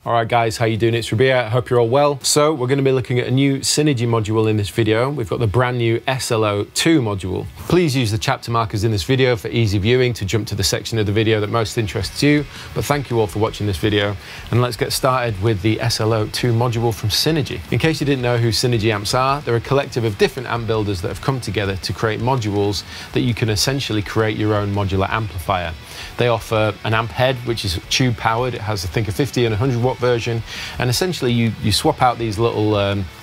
Alright guys, how you doing? It's Rabea, I hope you're all well. So we're going to be looking at a new Synergy module in this video. We've got the brand new SLO II module. Please use the chapter markers in this video for easy viewing to jump to the section of the video that most interests you. But thank you all for watching this video, and let's get started with the SLO II module from Synergy. In case you didn't know who Synergy amps are, they're a collective of different amp builders that have come together to create modules that you can essentially create your own modular amplifier. They offer an amp head, which is tube powered. It has, I think, a 50 and 100 watt version, and essentially you swap out these little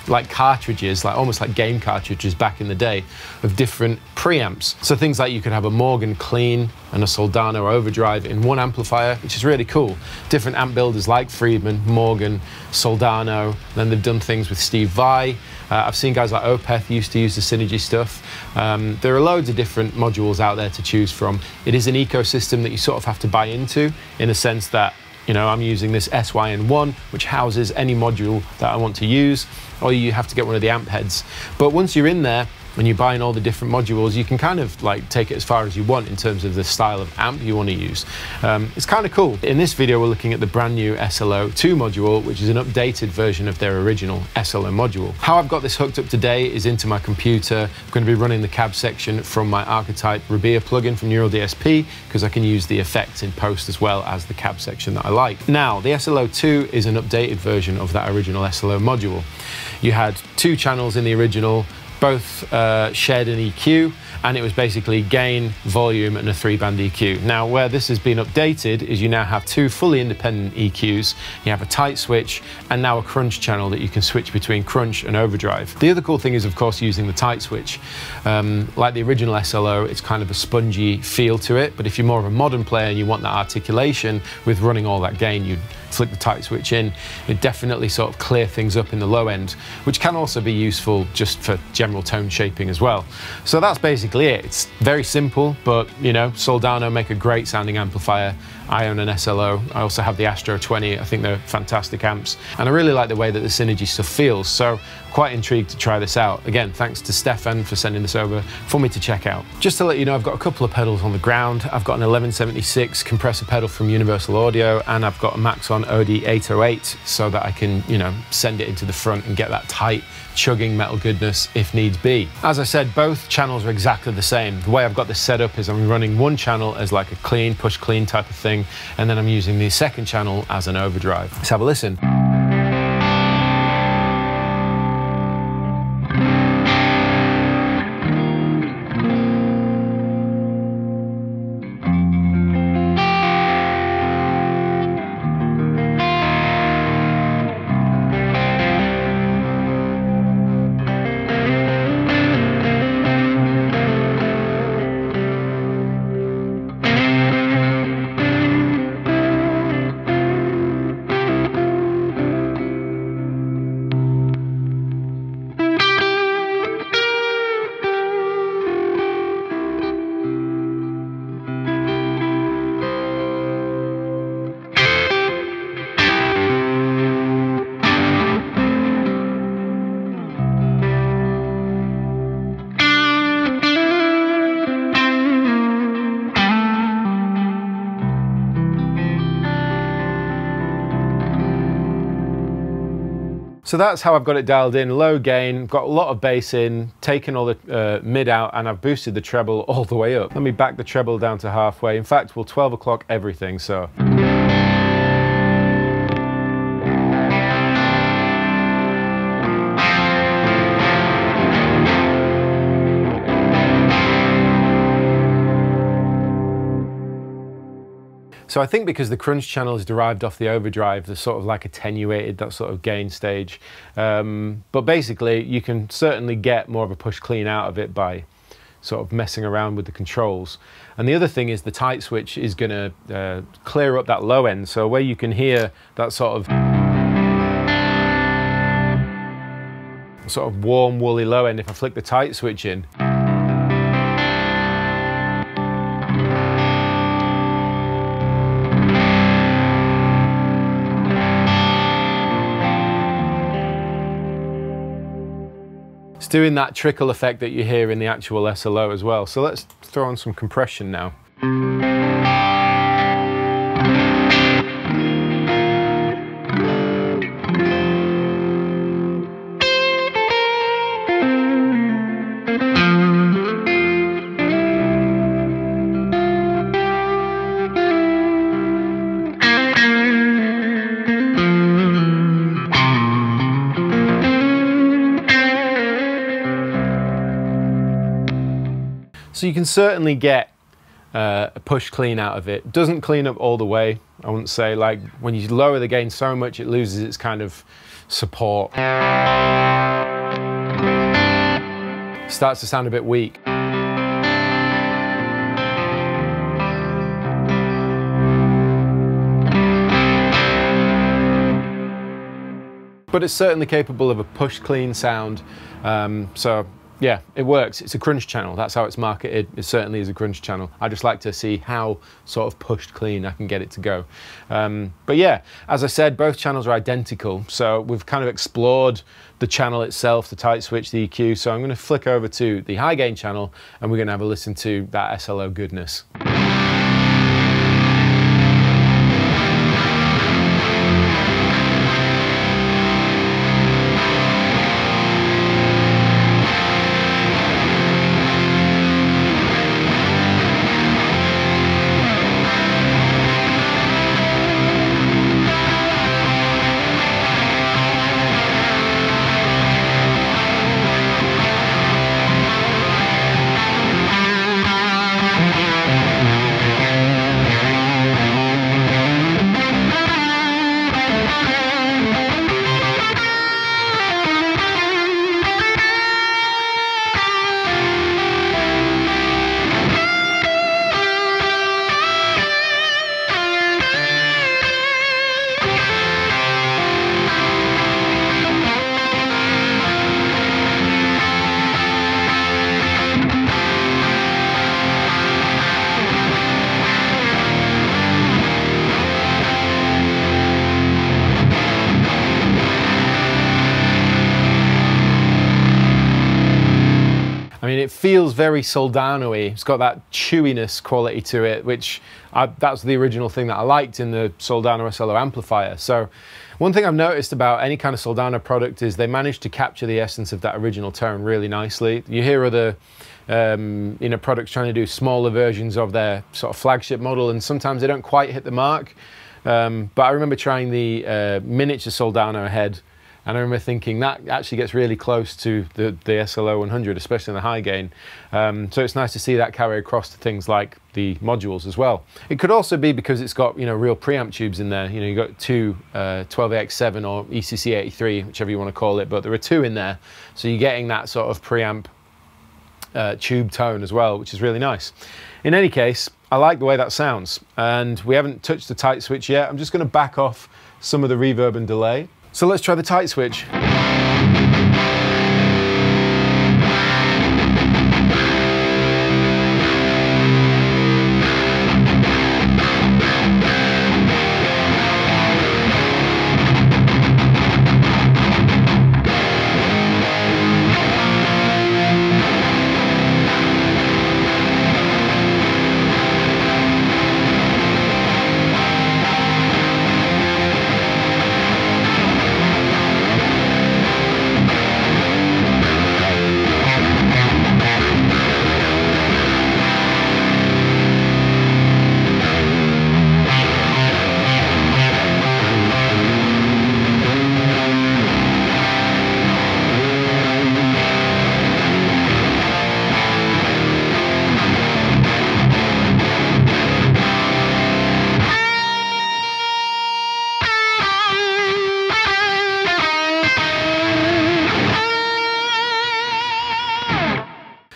like cartridges, like almost like game cartridges back in the day, of different preamps. So things like you could have a Morgan Clean and a Soldano Overdrive in one amplifier, which is really cool. Different amp builders like Friedman, Morgan, Soldano, then they've done things with Steve Vai. I've seen guys like Opeth used to use the Synergy stuff. There are loads of different modules out there to choose from. It is an ecosystem that you sort of have to buy into, in a sense that, you know, I'm using this SYN1, which houses any module that I want to use, or you have to get one of the amp heads. But once you're in there, when you're buying all the different modules, you can kind of like take it as far as you want in terms of the style of amp you want to use. It's kind of cool. In this video, we're looking at the brand new SLO II module, which is an updated version of their original SLO module. How I've got this hooked up today is into my computer. I'm going to be running the cab section from my Archetype Rabea plugin from Neural DSP, because I can use the effects in post as well as the cab section that I like. Now, the SLO II is an updated version of that original SLO module. You had two channels in the original, both shared an EQ, and it was basically gain, volume, and a 3-band EQ. Now, where this has been updated is you now have two fully independent EQs. You have a tight switch and now a crunch channel that you can switch between crunch and overdrive. The other cool thing is, of course, using the tight switch. Like the original SLO, it's kind of a spongy feel to it, but if you're more of a modern player and you want that articulation with running all that gain, you'd flick the tight switch in. It definitely sort of clear things up in the low end, which can also be useful just for general tone shaping as well. So that's basically it. It's very simple, but you know, Soldano make a great sounding amplifier. I own an SLO. I also have the Astro 20. I think they're fantastic amps, and I really like the way that the Synergy stuff feels. So quite intrigued to try this out. Again, thanks to Stefan for sending this over for me to check out. Just to let you know, I've got a couple of pedals on the ground. I've got an 1176 compressor pedal from Universal Audio, and I've got a Maxon OD808 so that I can, you know, send it into the front and get that tight, chugging metal goodness if needs be. As I said, both channels are exactly the same. The way I've got this set up is I'm running one channel as like a clean, push clean type of thing, and then I'm using the second channel as an overdrive. Let's have a listen. So that's how I've got it dialed in, low gain, got a lot of bass in, taken all the mid out, and I've boosted the treble all the way up. Let me back the treble down to halfway. In fact, we'll 12 o'clock everything, so. So I think because the crunch channel is derived off the overdrive, they're sort of like attenuated, that sort of gain stage. But basically, you can certainly get more of a push clean out of it by sort of messing around with the controls. And the other thing is the tight switch is going to clear up that low end. So where you can hear that sort of warm, woolly low end, if I flick the tight switch in, it's doing that trickle effect that you hear in the actual SLO as well. So let's throw on some compression now. So you can certainly get a push clean out of it. Doesn't clean up all the way, I wouldn't say. Like when you lower the gain so much, it loses its kind of support. Starts to sound a bit weak. But it's certainly capable of a push clean sound. So yeah, it works. It's a crunch channel. That's how it's marketed. It certainly is a crunch channel. I just like to see how sort of pushed clean I can get it to go. But yeah, as I said, both channels are identical. So we've kind of explored the channel itself, the tight switch, the EQ. So I'm going to flick over to the high gain channel and we're going to have a listen to that SLO goodness. It feels very Soldano-y. It's got that chewiness quality to it, which that's the original thing that I liked in the Soldano SLO amplifier. So one thing I've noticed about any kind of Soldano product is they manage to capture the essence of that original tone really nicely. You hear other products trying to do smaller versions of their sort of flagship model, and sometimes they don't quite hit the mark. But I remember trying the miniature Soldano head, and I remember thinking that actually gets really close to the SLO 100, especially in the high gain. So it's nice to see that carry across to things like the modules as well. It could also be because it's got real preamp tubes in there. You've got two 12AX7 or ECC83, whichever you want to call it, but there are two in there. So you're getting that sort of preamp tube tone as well, which is really nice. In any case, I like the way that sounds, and we haven't touched the tight switch yet. I'm just going to back off some of the reverb and delay. So let's try the tight switch.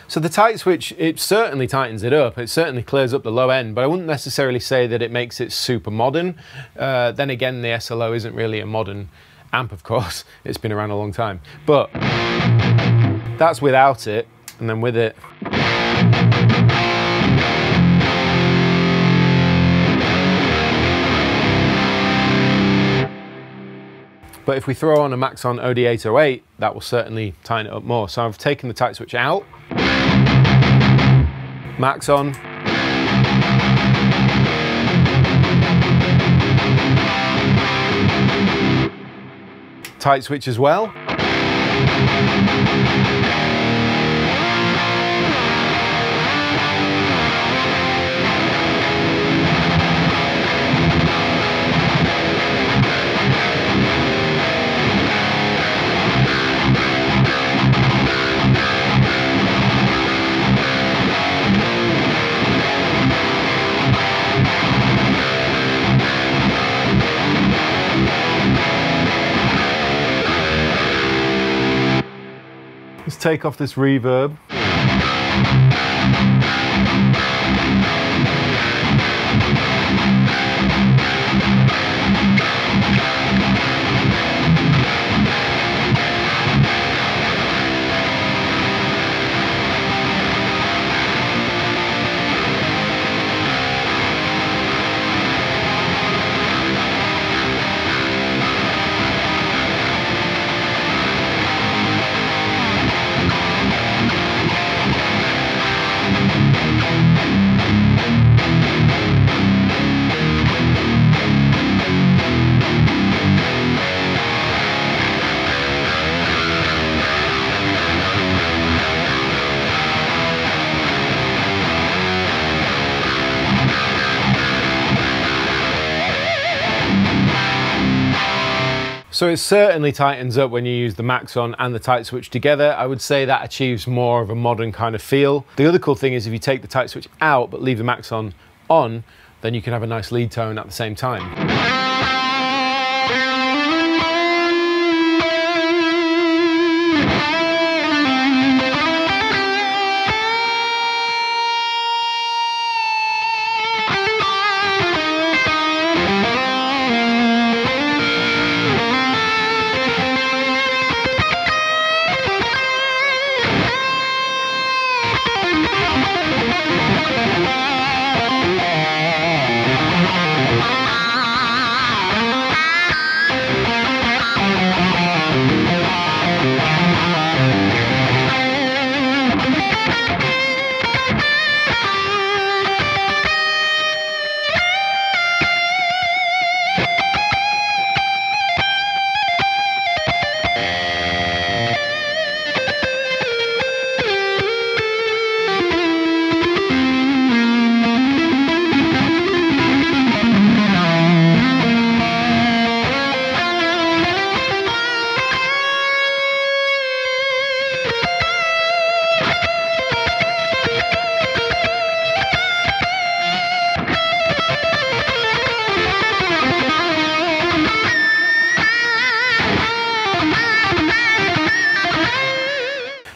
So the tight switch, it certainly tightens it up. It certainly clears up the low end, but I wouldn't necessarily say that it makes it super modern. Then again, the SLO isn't really a modern amp, of course. It's been around a long time. But that's without it, and then with it. But if we throw on a Maxon OD808, that will certainly tighten it up more. So I've taken the tight switch out. Maxon. Tight switch as well. take off this reverb. So it certainly tightens up when you use the max on and the tight switch together. I would say that achieves more of a modern kind of feel. The other cool thing is if you take the tight switch out but leave the max on, then you can have a nice lead tone at the same time.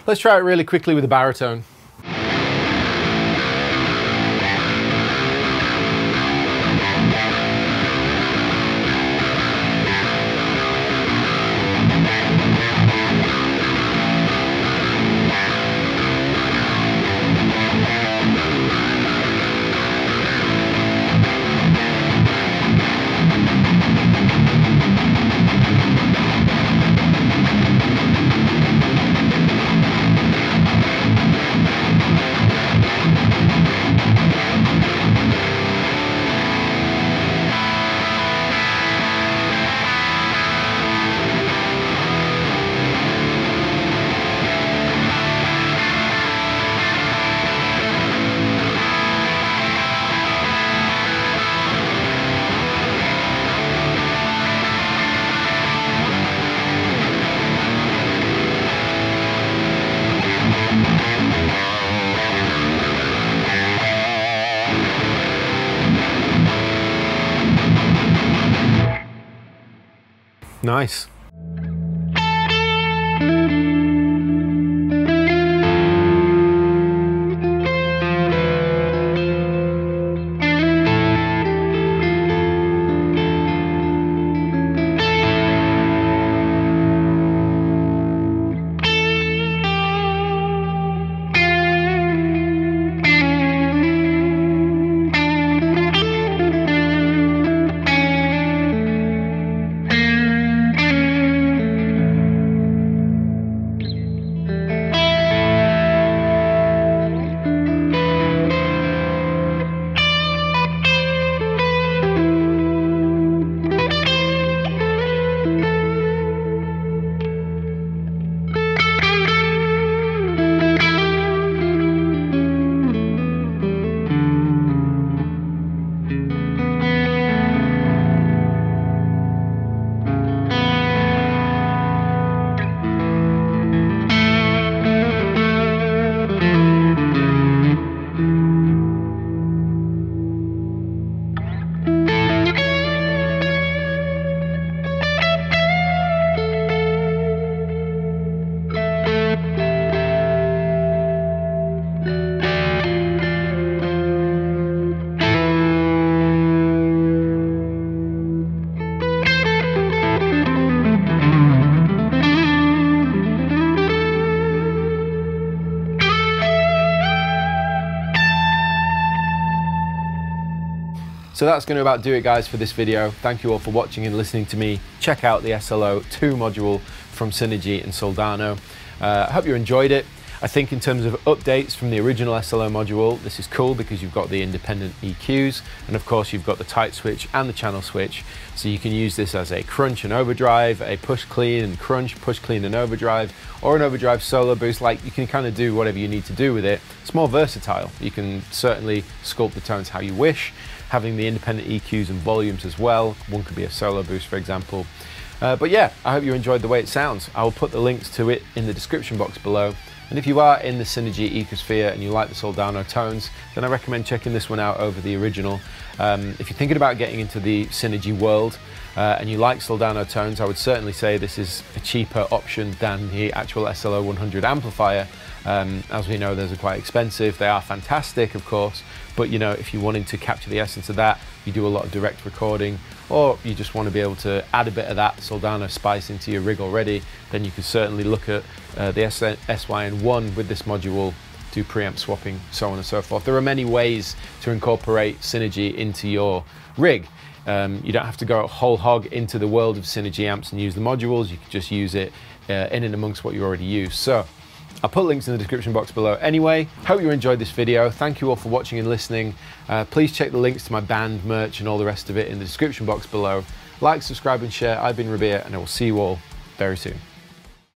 Let's try it really quickly with a baritone. Nice. So that's going to about do it, guys, for this video. Thank you all for watching and listening to me check out the SLO II module from Synergy and Soldano. I hope you enjoyed it. I think in terms of updates from the original SLO module, this is cool because you've got the independent EQs, and of course you've got the tight switch and the channel switch. So you can use this as a crunch and overdrive, a push clean and crunch, push clean and overdrive, or an overdrive solo boost. Like, you can kind of do whatever you need to do with it. It's more versatile. You can certainly sculpt the tones how you wish, having the independent EQs and volumes as well. One could be a solo boost, for example. But yeah, I hope you enjoyed the way it sounds. I will put the links to it in the description box below. And if you are in the Synergy ecosphere and you like the Soldano tones, then I recommend checking this one out over the original. If you're thinking about getting into the Synergy world and you like Soldano tones, I would certainly say this is a cheaper option than the actual SLO 100 amplifier. As we know, those are quite expensive. They are fantastic, of course, but you know, if you're wanting to capture the essence of that, you do a lot of direct recording, or you just want to be able to add a bit of that Soldano spice into your rig already, then you can certainly look at the SYN1 with this module, do preamp swapping, so on and so forth. There are many ways to incorporate Synergy into your rig. You don't have to go whole hog into the world of Synergy amps and use the modules. You can just use it in and amongst what you already use. So I'll put links in the description box below anyway. Hope you enjoyed this video. Thank you all for watching and listening. Please check the links to my band, merch, and all the rest of it in the description box below. Like, subscribe, and share. I've been Rabea, and I will see you all very soon.